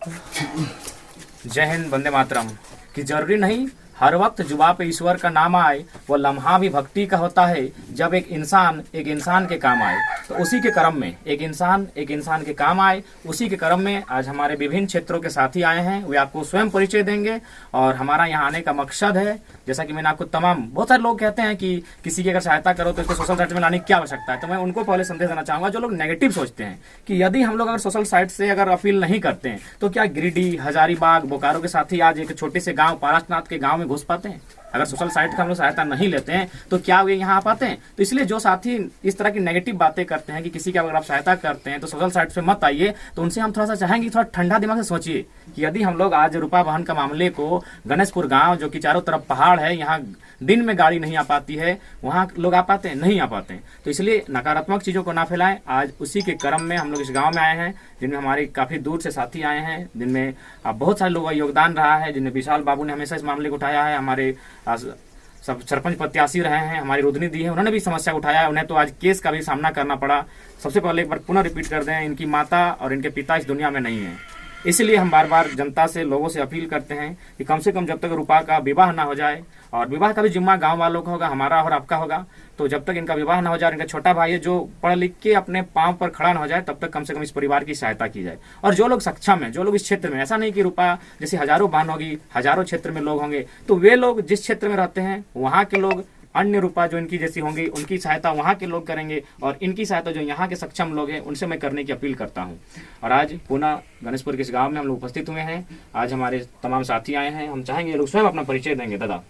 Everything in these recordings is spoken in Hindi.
जय हिंद, वंदे मातरम। कि जरूरी नहीं हर वक्त जुबा पे ईश्वर का नाम आए, वो लम्हा भी भक्ति का होता है जब एक इंसान के काम आए। तो उसी के क्रम में एक इंसान के काम आए, उसी के क्रम में आज हमारे विभिन्न क्षेत्रों के साथी आए हैं। वे आपको स्वयं परिचय देंगे और हमारा यहाँ आने का मकसद है, जैसा कि मैंने आपको बहुत सारे लोग कहते हैं कि किसी की अगर सहायता करो तो इसको सोशल साइट में लाने की क्या आवश्यकता है। तो मैं उनको पहले संदेश देना चाहूंगा जो लोग नेगेटिव सोचते हैं कि यदि हम लोग अगर सोशल साइट से अगर अपील नहीं करते हैं तो क्या गिरिडीह, हजारीबाग, बोकारो के साथी आज एक छोटे से गांव पारसनाथ के गांव में घुस पाते हैं? अगर सोशल साइट का हम लोग सहायता नहीं लेते हैं तो क्या वे यहाँ आ पाते हैं? तो इसलिए जो साथी इस तरह की नेगेटिव बातें करते हैं कि किसी की अगर आप सहायता करते हैं तो सोशल साइट पे मत आइए, तो उनसे हम थोड़ा सा चाहेंगे थोड़ा ठंडा दिमाग से सोचिए कि यदि हम लोग आज रूपा बहन का मामले को गणेशपुर गांव जो कि चारों तरफ पहाड़ है, यहाँ दिन में गाड़ी नहीं आ पाती है, वहाँ लोग आ पाते हैं? नहीं आ पाते हैं। तो इसलिए नकारात्मक चीजों को ना फैलाएं। आज उसी के क्रम में हम लोग इस गाँव में आए हैं, जिनमें हमारे काफी दूर से साथी आए हैं, जिनमें बहुत सारे लोगों का योगदान रहा है, जिनमें विशाल बाबू ने हमेशा इस मामले को उठाया है। हमारे सब सरपंच प्रत्याशी रहे हैं, हमारी रुदनी दी है, उन्होंने भी समस्या उठाया है। उन्हें तो आज केस का भी सामना करना पड़ा। सबसे पहले एक बार पुनः रिपीट कर दें, इनकी माता और इनके पिता इस दुनिया में नहीं है। इसलिए हम बार बार जनता से, लोगों से अपील करते हैं कि कम से कम जब तक रूपा का विवाह ना हो जाए, और विवाह का भी जिम्मा गांव वालों का होगा, हमारा और आपका होगा, तो जब तक इनका विवाह ना हो जाए, इनका छोटा भाई है जो पढ़ लिख के अपने पांव पर खड़ा ना हो जाए, तब तक कम से कम इस परिवार की सहायता की जाए। और जो लोग सक्षम हैं, जो लोग इस क्षेत्र में, ऐसा नहीं कि रूपा जैसे हजारों बहन होगी, हजारों क्षेत्र में लोग होंगे, तो वे लोग जिस क्षेत्र में रहते हैं वहाँ के लोग अन्य रूपा जो इनकी जैसी होंगी उनकी सहायता वहाँ के लोग करेंगे, और इनकी सहायता जो यहाँ के सक्षम लोग हैं उनसे मैं करने की अपील करता हूँ। और आज पुनः गणेशपुर के इस गाँव में हम लोग उपस्थित हुए हैं। आज हमारे तमाम साथी आए हैं, हम चाहेंगे ये लोग स्वयं अपना परिचय देंगे। दादा,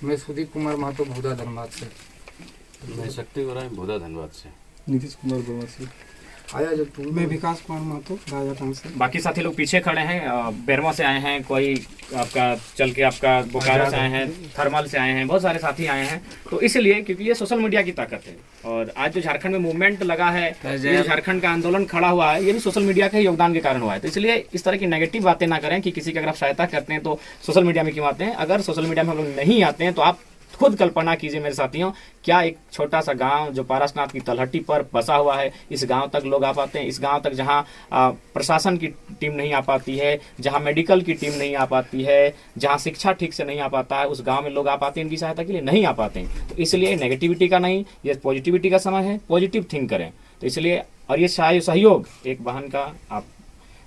मैं सुदीप कुमार महतो भूदा धनबाद से। मैं शक्ति हो रहा है भूदा धनबाद से। नीतीश कुमार गोवा से आया जब तुम। मैं विकास कुमार महतो राजाटांग से। बाकी साथी लोग पीछे खड़े हैं, बेरमो से आए हैं, कोई आपका चल के आपका बोकारो से आए हैं, थर्मल से आए हैं, बहुत सारे साथी आए हैं। तो इसलिए क्योंकि ये सोशल मीडिया की ताकत है, और आज जो झारखंड में मूवमेंट लगा है, ये झारखंड का आंदोलन खड़ा हुआ है, ये भी सोशल मीडिया के योगदान के कारण हुआ है। तो इसलिए इस तरह की नेगेटिव बातें ना करें कि किसी की अगर आप सहायता करते हैं तो सोशल मीडिया में क्यों आते हैं। अगर सोशल मीडिया में हम लोग नहीं आते हैं तो आप खुद कल्पना कीजिए मेरे साथियों, क्या एक छोटा सा गांव जो पारसनाथ की तलहटी पर बसा हुआ है, इस गांव तक लोग आ पाते हैं? इस गांव तक जहां प्रशासन की टीम नहीं आ पाती है, जहां मेडिकल की टीम नहीं आ पाती है, जहां शिक्षा ठीक से नहीं आ पाता है, उस गांव में लोग आ पाते हैं इनकी सहायता के लिए? नहीं आ पाते हैं। तो इसलिए नेगेटिविटी का नहीं, ये पॉजिटिविटी का समय है, पॉजिटिव थिंक करें। तो इसलिए, और ये सहयोग एक बहन का आप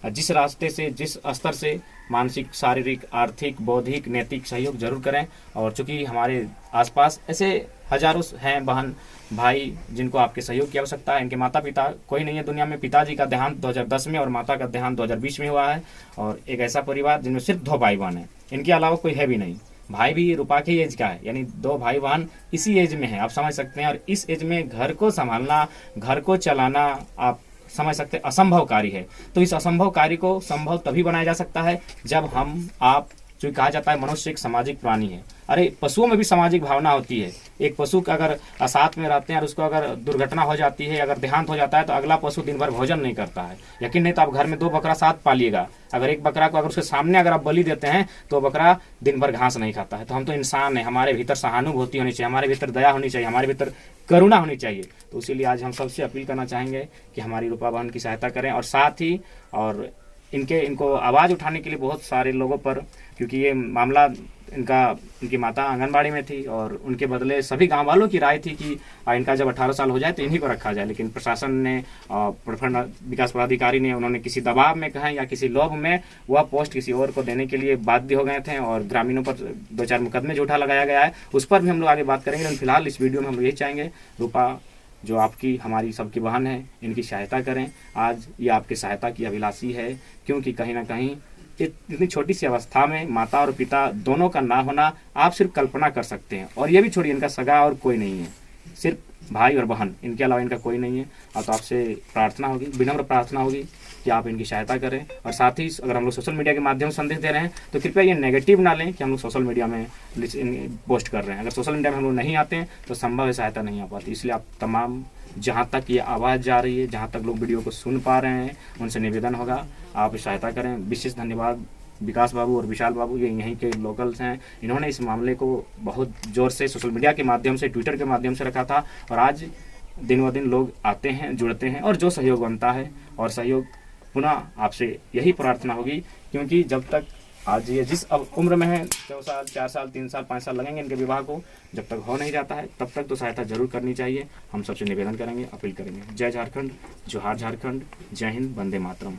जिस रास्ते से, जिस स्तर से मानसिक, शारीरिक, आर्थिक, बौद्धिक, नैतिक सहयोग जरूर करें। और चूंकि हमारे आसपास ऐसे हजारों हैं बहन भाई जिनको आपके सहयोग की आवश्यकता है। इनके माता पिता कोई नहीं है दुनिया में। पिताजी का देहांत 2010 में और माता का देहांत 2020 में हुआ है। और एक ऐसा परिवार जिनमें सिर्फ 2 भाई बहन है, इनके अलावा कोई है भी नहीं। भाई भी रूपा के एज का है, यानी 2 भाई बहन इसी एज में है, आप समझ सकते हैं। और इस एज में घर को संभालना, घर को चलाना, आप समझ सकते हैं असंभव कार्य है। तो इस असंभव कार्य को संभव तभी बनाया जा सकता है जब हम आप, जो कहा जाता है मनुष्य एक सामाजिक प्राणी है। अरे पशुओं में भी सामाजिक भावना होती है। एक पशु का अगर साथ में रहते हैं और उसको अगर दुर्घटना हो जाती है, अगर देहांत हो जाता है, तो अगला पशु दिन भर भोजन नहीं करता है। यकीन नहीं तो आप घर में 2 बकरा साथ पालिएगा, अगर एक बकरा को अगर उसके सामने अगर आप बलि देते हैं तो बकरा दिन भर घास नहीं खाता है। तो हम तो इंसान है, हमारे भीतर सहानुभूति होनी चाहिए, हमारे भीतर दया होनी चाहिए, हमारे भीतर करुणा होनी चाहिए। तो इसीलिए आज हम सबसे अपील करना चाहेंगे कि हमारी रूपा बहन की सहायता करें। और साथ ही और इनको आवाज़ उठाने के लिए बहुत सारे लोगों पर, क्योंकि ये मामला इनकी माता आंगनबाड़ी में थी और उनके बदले सभी गांव वालों की राय थी कि इनका जब 18 साल हो जाए तो इन्हीं को रखा जाए। लेकिन प्रशासन ने, प्रखंड विकास पदाधिकारी ने, उन्होंने किसी दबाव में कहें या किसी लोभ में वह पोस्ट किसी और को देने के लिए बाध्य हो गए थे, और ग्रामीणों पर 2-4 मुकदमे झूठा लगाया गया है। उस पर भी हम लोग आगे बात करेंगे। लेकिन फिलहाल इस वीडियो में हम यही चाहेंगे, रूपा जो आपकी, हमारी सबकी बहन है, इनकी सहायता करें। आज ये आपकी सहायता की अभिलाषी है, क्योंकि कहीं ना कहीं इतनी छोटी सी अवस्था में माता और पिता दोनों का ना होना आप सिर्फ कल्पना कर सकते हैं। और ये भी छोड़िए, इनका सगा और कोई नहीं है, सिर्फ भाई और बहन, इनके अलावा इनका कोई नहीं है। और तो आपसे प्रार्थना होगी, विनम्र प्रार्थना होगी कि आप इनकी सहायता करें। और साथ ही अगर हम लोग सोशल मीडिया के माध्यम से संदेश दे रहे हैं तो कृपया ये नेगेटिव ना लें कि हम लोग सोशल मीडिया में पोस्ट कर रहे हैं। अगर सोशल मीडिया में हम लोग नहीं आते हैं तो संभव है सहायता नहीं आ पाती। इसलिए आप तमाम, जहाँ तक ये आवाज़ जा रही है, जहाँ तक लोग वीडियो को सुन पा रहे हैं, उनसे निवेदन होगा आप सहायता करें। विशेष धन्यवाद विकास बाबू और विशाल बाबू, ये यहीं के लोकल्स हैं। इन्होंने इस मामले को बहुत जोर से सोशल मीडिया के माध्यम से, ट्विटर के माध्यम से रखा था, और आज दिन ब दिन लोग आते हैं, जुड़ते हैं, और जो सहयोग बनता है, और सहयोग पुनः आपसे यही प्रार्थना होगी, क्योंकि जब तक आज ये जिस अब उम्र में है 2 साल 4 साल 3 साल 5 साल लगेंगे इनके विवाह को, जब तक हो नहीं जाता है तब तक तो सहायता जरूर करनी चाहिए। हम सबसे निवेदन करेंगे, अपील करेंगे। जय झारखंड, जोहार झारखंड, जय हिंद, वंदे मातरम।